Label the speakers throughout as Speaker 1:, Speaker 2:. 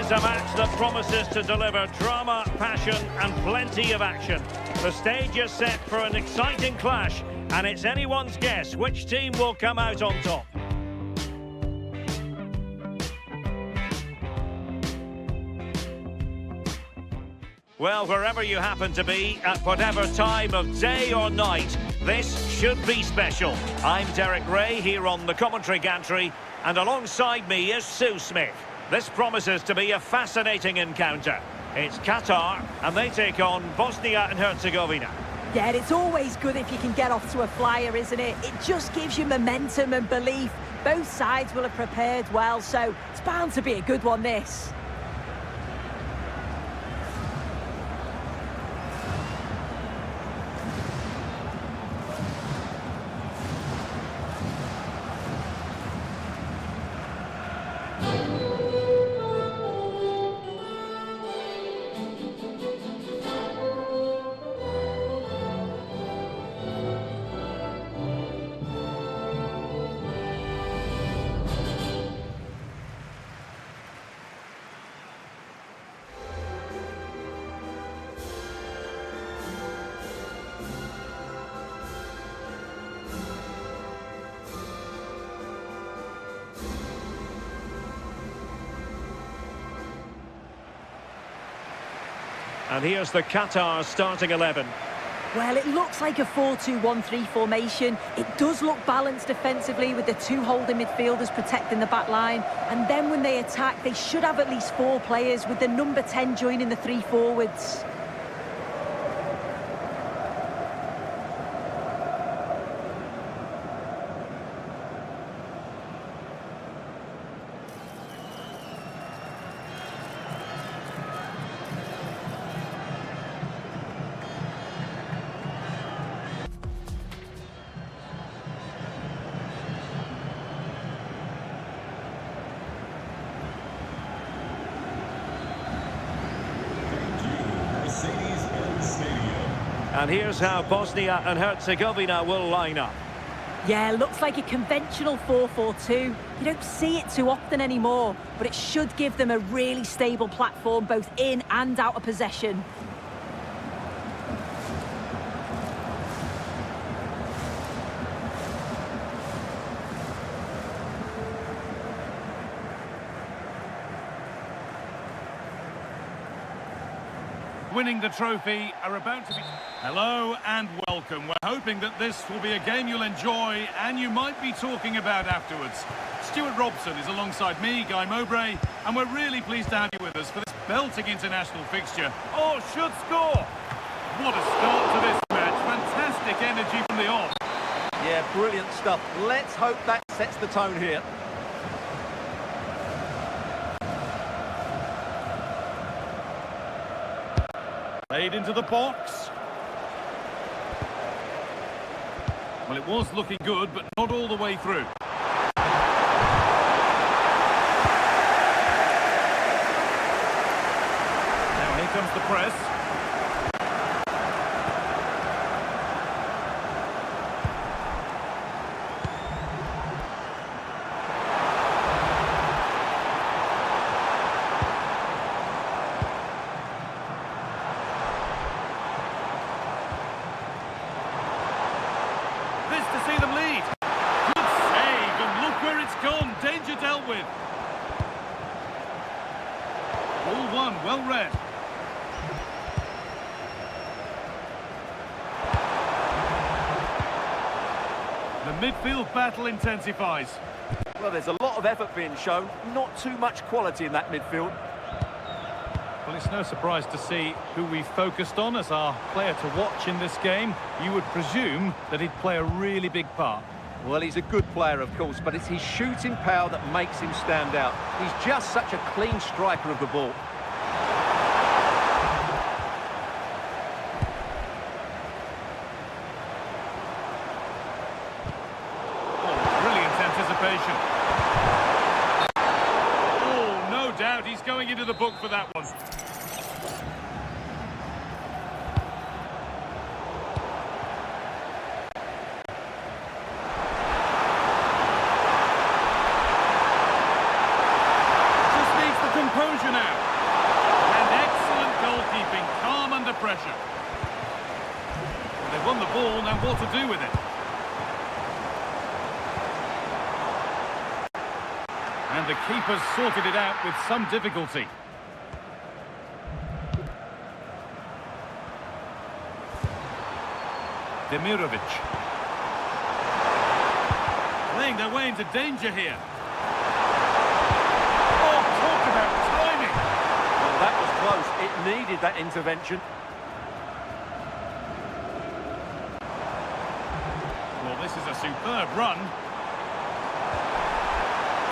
Speaker 1: is a match that promises to deliver drama, passion and plenty of action. The stage is set for an exciting clash, and it's anyone's guess which team will come out on top. Well, wherever you happen to be, at whatever time of day or night, this should be special. I'm Derek Ray here on the commentary gantry, and alongside me is Sue Smith. This promises to be a fascinating encounter. It's Qatar, and they take on Bosnia and Herzegovina.
Speaker 2: Yeah, it's always good if you can get off to a flyer, isn't it? It just gives you momentum and belief. Both sides will have prepared well, so it's bound to be a good one, this.
Speaker 1: And here's the Qatar starting 11.
Speaker 2: Well, it looks like a 4-2-1-3 formation. It does look balanced defensively with the two holding midfielders protecting the back line. And then when they attack, they should have at least 4 players with the number 10 joining the 3 forwards.
Speaker 1: And here's how Bosnia and Herzegovina will line up.
Speaker 2: Yeah, looks like a conventional 4-4-2. You don't see it too often anymore, but it should give them a really stable platform both in and out of possession.
Speaker 3: Winning the trophy are about to be... Hello and welcome. We're hoping that this will be a game you'll enjoy and you might be talking about afterwards. Stuart Robson is alongside me, Guy Mowbray, and we're really pleased to have you with us for this belting international fixture. Oh, should score! What a start to this match. Fantastic energy from the off.
Speaker 4: Yeah, brilliant stuff. Let's hope that sets the tone here.
Speaker 3: Played into the box. Well, it was looking good, but not all the way through. Now here comes the press. To see them lead. Good save, and look where it's gone. Danger dealt with. Ball one, well read. The midfield battle intensifies.
Speaker 4: Well, there's a lot of effort being shown, not too much quality in that midfield.
Speaker 3: Well, it's no surprise to see who we focused on as our player to watch in this game. You would presume that he'd play a really big part.
Speaker 4: Well, he's a good player, of course, but it's his shooting power that makes him stand out. He's just such a clean striker of the ball.
Speaker 3: Oh, brilliant anticipation. Oh, no doubt he's going into the book for that one. Composure now. ball, now what to do with it. And the keeper's sorted it out with some difficulty. Demirovic. Playing their way into danger here. Oh, talk about timing!
Speaker 4: Well, that was close. It needed that intervention.
Speaker 3: Well, this is a superb run.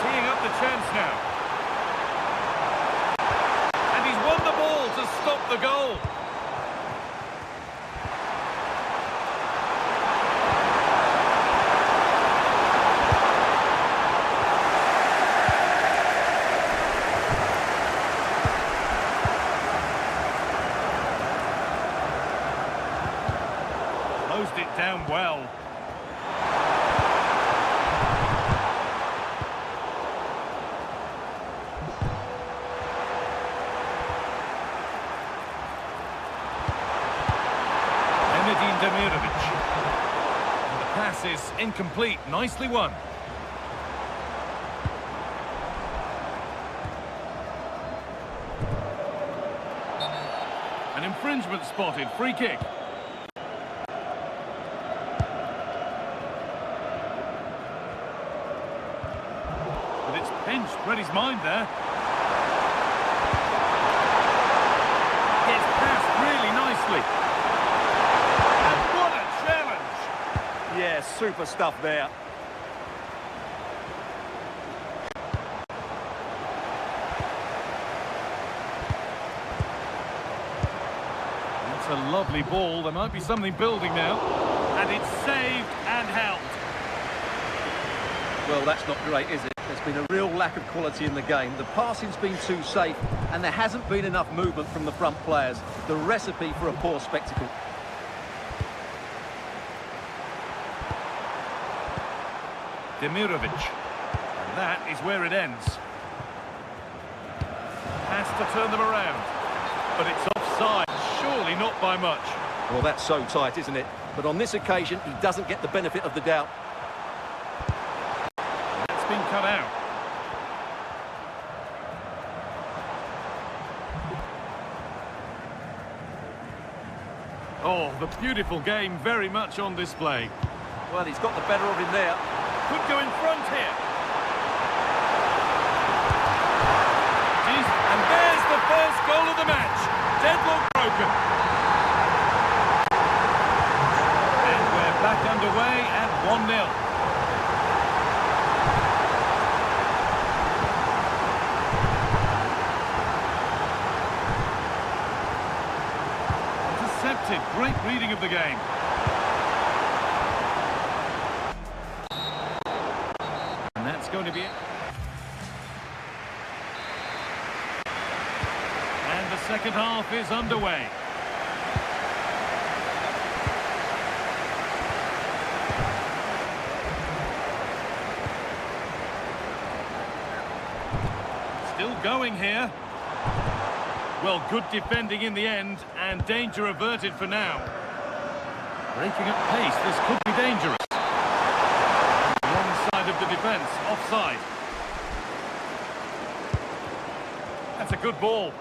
Speaker 3: Teeing up the chance now. And he's won the ball to stop the goal. Closed it down well. Demirovic. And the pass is incomplete. Nicely won. An infringement spotted. Free kick. But it's pinched. Read his mind there. Gets passed really nicely.
Speaker 4: Yeah, super stuff there.
Speaker 3: It's a lovely ball. There might be something building now. And it's saved and held.
Speaker 4: Well, that's not great, is it? There's been a real lack of quality in the game. The passing's been too safe, and there hasn't been enough movement from the front players. The recipe for a poor spectacle.
Speaker 3: Demirovic. And that is where it ends. Has to turn them around. But it's offside. Surely not by much.
Speaker 4: Well, that's so tight, isn't it? But on this occasion, he doesn't get the benefit of the doubt.
Speaker 3: That's been cut out. Oh, the beautiful game very much on display.
Speaker 4: Well, he's got the better of him there.
Speaker 3: Could go in front here. And there's the first goal of the match. Deadlock broken. And we're back underway at 1-0. Intercepted. Great reading of the game. Going to be it. And the second half is underway. Still going here. Well, good defending in the end, and danger averted for now. Breaking at pace, this could be dangerous. Of the defence, offside. That's a good ball.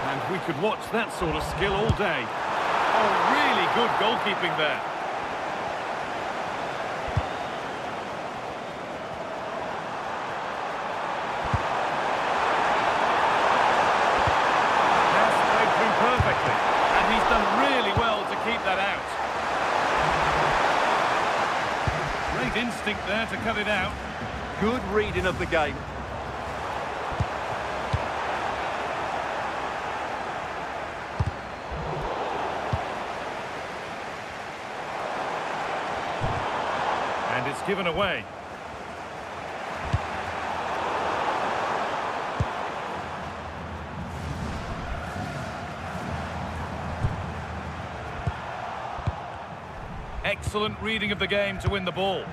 Speaker 3: And we could watch that sort of skill all day. Oh, really good goalkeeping there. That's played through perfectly. He's done really well to keep that out. Great instinct there to cut it out.
Speaker 4: Good reading of the game.
Speaker 3: And it's given away. Excellent reading of the game to win the ball.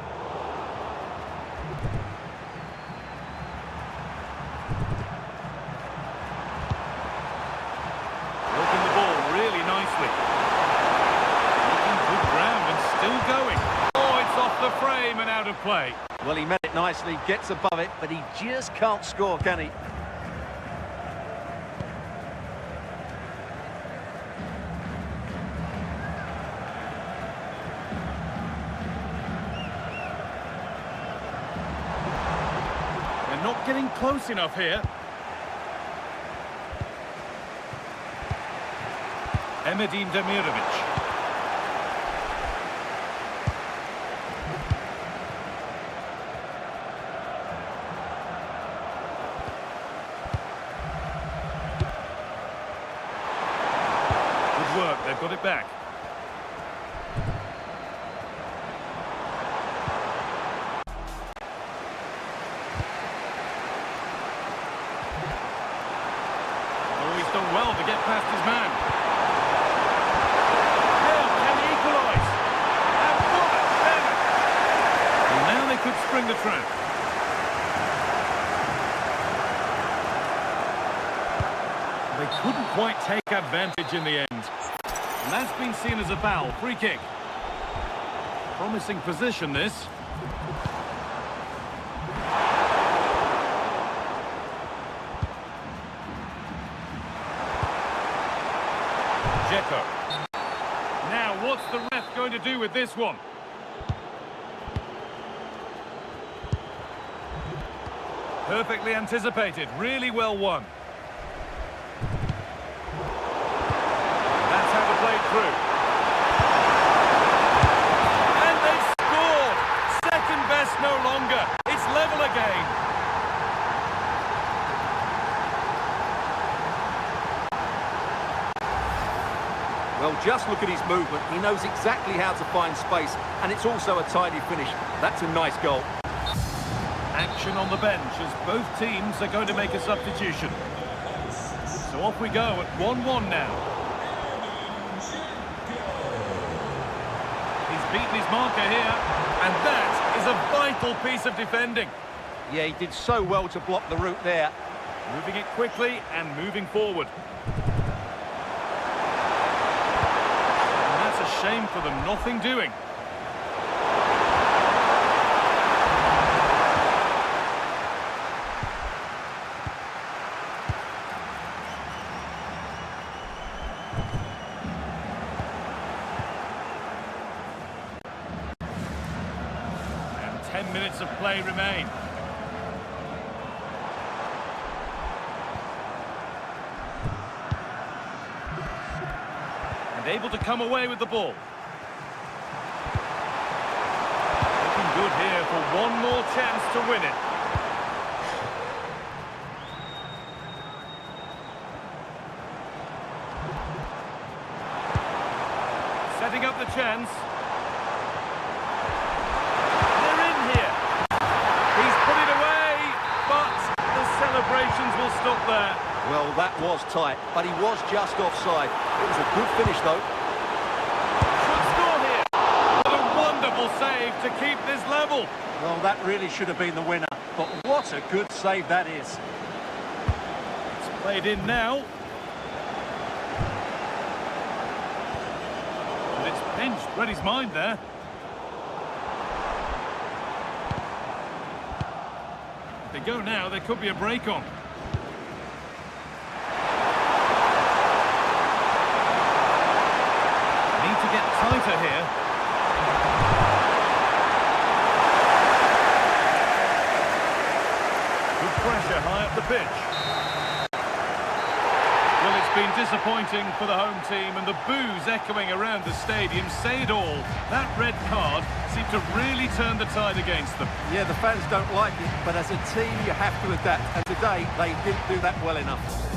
Speaker 3: play.
Speaker 4: Well, he met it nicely, gets above it, but he just can't score, can he?
Speaker 3: They're not getting close enough here. Emedin Demirovic. Good work, they've got it back. Oh, he's done well to get past his man. Could spring the trap. They couldn't quite take advantage in the end. And that's been seen as a foul. Free kick. Promising position, this. Dzeko. Now, what's the ref going to do with this one? Perfectly anticipated, really well won. That's how to play it through. And they've scored! Second best no longer. It's level again.
Speaker 4: Well, just look at his movement. He knows exactly how to find space, and it's also a tidy finish. That's a nice goal.
Speaker 3: Action on the bench as both teams are going to make a substitution. So off we go at 1-1 now. He's beaten his marker here, and that is a vital piece of defending.
Speaker 4: Yeah, he did so well to block the route there.
Speaker 3: Moving it quickly and moving forward. And that's a shame for them, nothing doing. And 10 minutes of play remain. And able to come away with the ball. Looking good here for one more chance to win it. Setting up the chance. They're in here. He's put it away, but the celebrations will stop there.
Speaker 4: Well, that was tight, but he was just offside. It was a good finish, though.
Speaker 3: Should score here. What a wonderful save to keep this level.
Speaker 4: Well, that really should have been the winner, but what a good save that is.
Speaker 3: It's played in now. And it's pinched, read his mind there. If they go now, there could be a break on. Need to get tighter here. Good pressure high up the pitch. Well, it's been disappointing for the home team, and the boos echoing around the stadium say it all. That red card seemed to really turn the tide against them.
Speaker 4: Yeah, the fans don't like it, but as a team you have to adapt, and today they didn't do that well enough.